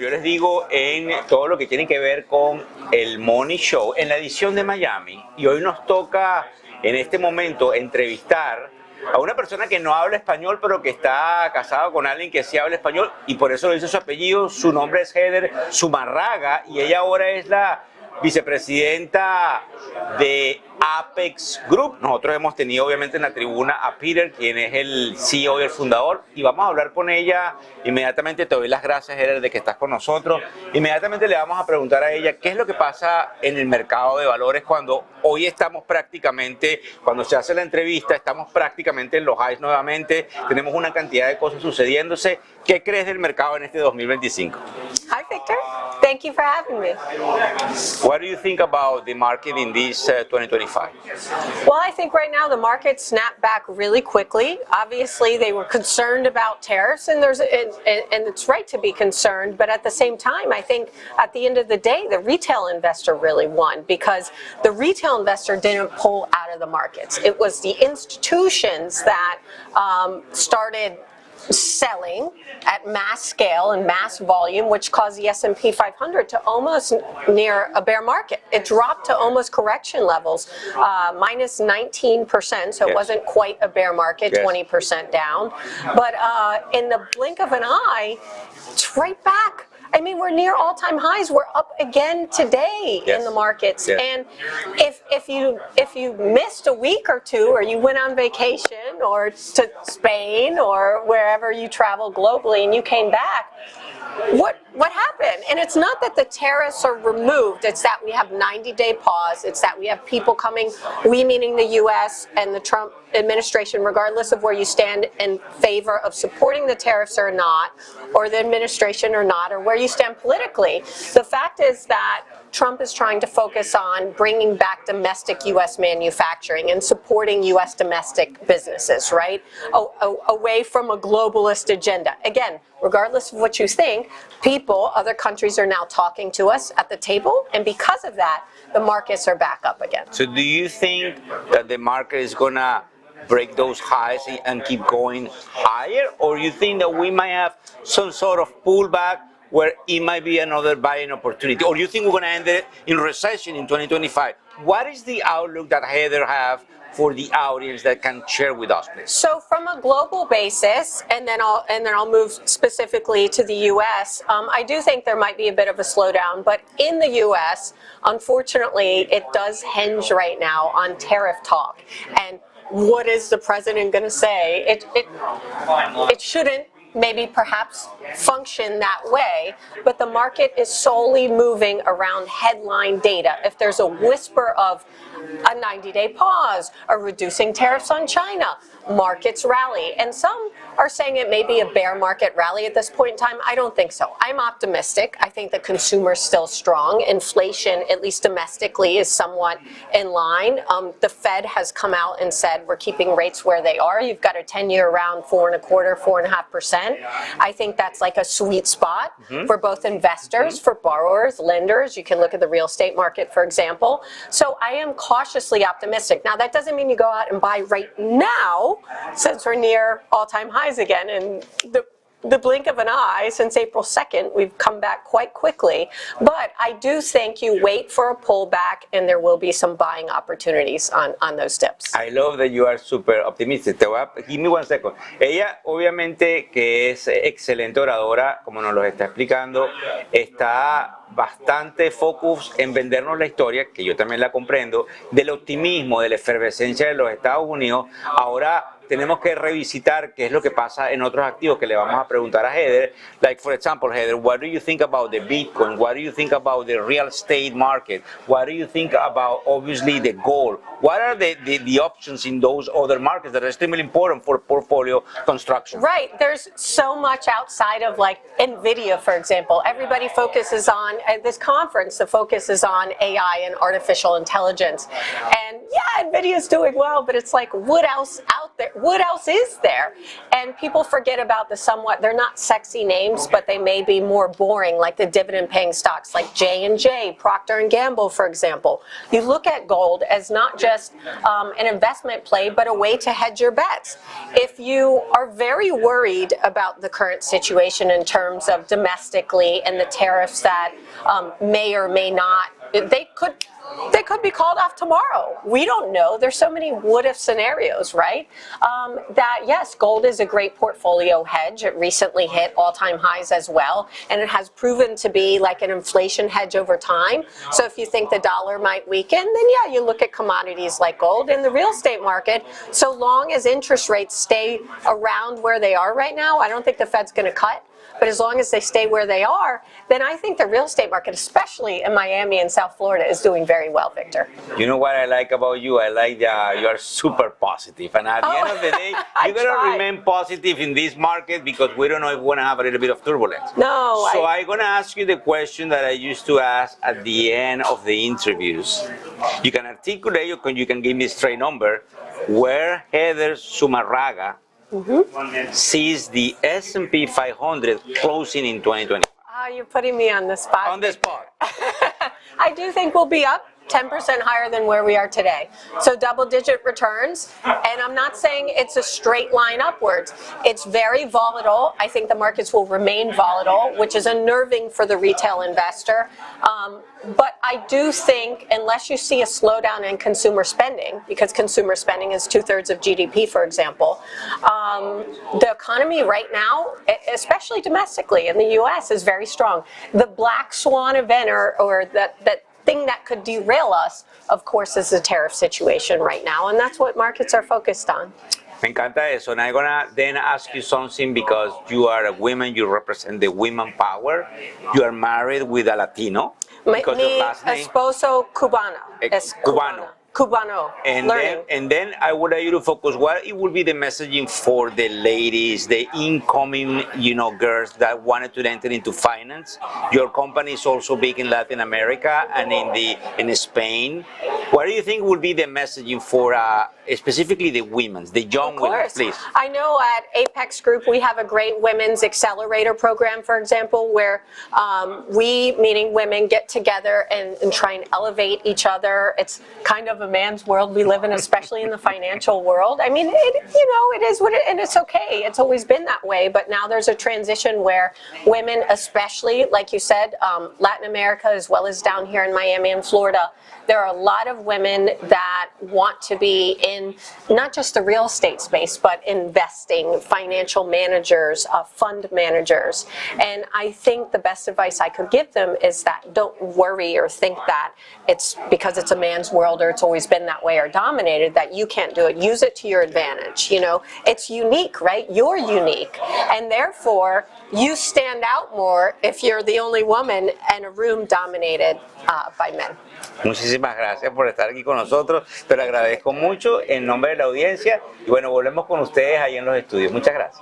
yo les digo, en todo lo que tiene que ver con el Money Show, en la edición de Miami, y hoy nos toca en este momento entrevistar a una persona que no habla español, pero que está casado con alguien que sí habla español, y por eso lo dice su apellido. Su nombre es Heather Zumarraga, y ella ahora es la vicepresidenta de Apex Group. Nosotros hemos tenido obviamente en la tribuna a Peter, quien es el CEO y el fundador, y vamos a hablar con ella inmediatamente. Te doy las gracias, Heather, de que estás con nosotros. Inmediatamente le vamos a preguntar a ella qué es lo que pasa en el mercado de valores cuando hoy estamos prácticamente, cuando se hace la entrevista, estamos prácticamente en los highs nuevamente, tenemos una cantidad de cosas sucediéndose. ¿Qué crees del mercado en este 2025? Hi, Victor. Thank you for having me. What do you think about the market in this 2025? Well, I think right now the market snapped back really quickly. Obviously, they were concerned about tariffs, and it's right to be concerned. But at the same time, I think at the end of the day, the retail investor really won, because the retail investor didn't pull out of the markets. It was the institutions that started selling at mass scale and mass volume, which caused the S&P 500 to almost near a bear market. It dropped to almost correction levels, minus 19%, so it wasn't quite a bear market, 20% down. But in the blink of an eye, it's right back. I mean, we're near all-time highs. We're up again today in the markets. And if you missed a week or two, or you went on vacation or to Spain or wherever you travel globally and you came back, what happened? And it's not that the tariffs are removed. It's that we have 90-day pause. It's that we have people coming, we meaning the U.S. and the Trump administration, regardless of where you stand in favor of supporting the tariffs or not, or the administration or not, or where you stand politically. The fact is that Trump is trying to focus on bringing back domestic U.S. manufacturing and supporting U.S. domestic businesses, right? Away from a globalist agenda. Again, regardless of what you think, people, other countries are now talking to us at the table, and because of that, the markets are back up again. So do you think that the market is going to break those highs and keep going higher, or you think that we might have some sort of pullback where it might be another buying opportunity, or you think we're going to end it in recession in 2025? What is the outlook that Heather have for the audience that can share with us, please? So from a global basis, and then I'll move specifically to the U.S. I do think there might be a bit of a slowdown, but in the U.S., unfortunately, it does hinge right now on tariff talk. And what is the president going to say? It shouldn't maybe perhaps function that way, but the market is solely moving around headline data. If there's a whisper of a 90-day pause or reducing tariffs on China, markets rally. And some are saying it may be a bear market rally at this point in time. I don't think so. I'm optimistic. I think the consumer is still strong. Inflation, at least domestically, is somewhat in line. The Fed has come out and said we're keeping rates where they are. You've got a 10-year around 4.25%, 4.5%. I think that's like a sweet spot for both investors, for borrowers, lenders. You can look at the real estate market, for example. So I am cautiously optimistic. Now, that doesn't mean you go out and buy right now, since we're near all-time highs again. And the blink of an eye, since April 2nd, we've come back quite quickly. But I do think you wait for a pullback, and there will be some buying opportunities on those dips. I love that you are super optimistic. Give me 1 second. Ella, obviamente, que es excelente oradora, como nos lo está explicando, está bastante focus en vendernos la historia, que yo también la comprendo, del optimismo, de la efervescencia de los Estados Unidos. Ahora tenemos que revisitar qué es lo que pasa en otros activos que le vamos a preguntar a Heather. Like, for example, Heather, what do you think about the Bitcoin? What do you think about the real estate market? What do you think about, obviously, the gold? What are the options in those other markets that are still important for portfolio construction? Right. There's so much outside of, like, NVIDIA, for example. Everybody focuses on, at this conference, the focus is on AI and artificial intelligence. And, yeah, NVIDIA is doing well, but it's like, what else out out there? What else is there? And people forget about the somewhat, they're not sexy names, but they may be more boring, like the dividend-paying stocks like J&J, Procter & Gamble, for example. You look at gold as not just an investment play, but a way to hedge your bets. If you are very worried about the current situation in terms of domestically and the tariffs that may or may not, they could be called off tomorrow. We don't know. There's so many what-if scenarios, right? That yes, gold is a great portfolio hedge. It recently hit all-time highs as well, and it has proven to be like an inflation hedge over time. So if you think the dollar might weaken, then yeah, you look at commodities like gold. In the real estate market, so long as interest rates stay around where they are right now, I don't think the Fed's going to cut. But as long as they stay where they are, then I think the real estate market, especially in Miami and South Florida, is doing very well, Victor. You know what I like about you? I like that you are super positive. And at the end of the day, you got to remain positive in this market because we don't know if we're going to have a little bit of turbulence. No. So I'm going to ask you the question that I used to ask at the end of the interviews. You can articulate, you can give me a straight number, where Heather Zumarraga sees the S&P 500 closing in 2020. You're putting me on the spot. On the spot. I do think we'll be up 10% higher than where we are today. So double-digit returns, and I'm not saying it's a straight line upwards. It's very volatile. I think the markets will remain volatile, which is unnerving for the retail investor. But I do think, unless you see a slowdown in consumer spending, because consumer spending is 2/3 of GDP, for example, the economy right now, especially domestically in the U.S., is very strong. The black swan event, or that thing that could derail us, of course, is the tariff situation right now, and that's what markets are focused on. Me encanta eso. And I'm gonna then ask you something because you are a woman, you represent the women power. You are married with a Latino. Mi esposo cubano. Es Cubano. Cubano. And then I would like you to focus what it will be the messaging for the ladies, the incoming, girls that wanted to enter into finance. Your company is also big in Latin America and in Spain. What do you think would be the messaging for specifically the women, the young women, please? I know at Apex Group we have a great women's accelerator program, for example, where we, meaning women, get together and try and elevate each other. It's kind of a man's world we live in, especially in the financial world. I mean, it is what it, and it's okay. It's always been that way, but now there's a transition where women, especially, like you said, Latin America, as well as down here in Miami and Florida, there are a lot of women that want to be in not just the real estate space, but investing, financial managers, fund managers. And I think the best advice I could give them is that don't worry or think that it's because it's a man's world or it's always been that way or dominated that you can't do it. Use it to your advantage. It's unique, right? You're unique. And therefore, you stand out more if you're the only woman in a room dominated by men. Muchísimas gracias por estar aquí con nosotros, te lo agradezco mucho en nombre de la audiencia y bueno, volvemos con ustedes ahí en los estudios. Muchas gracias.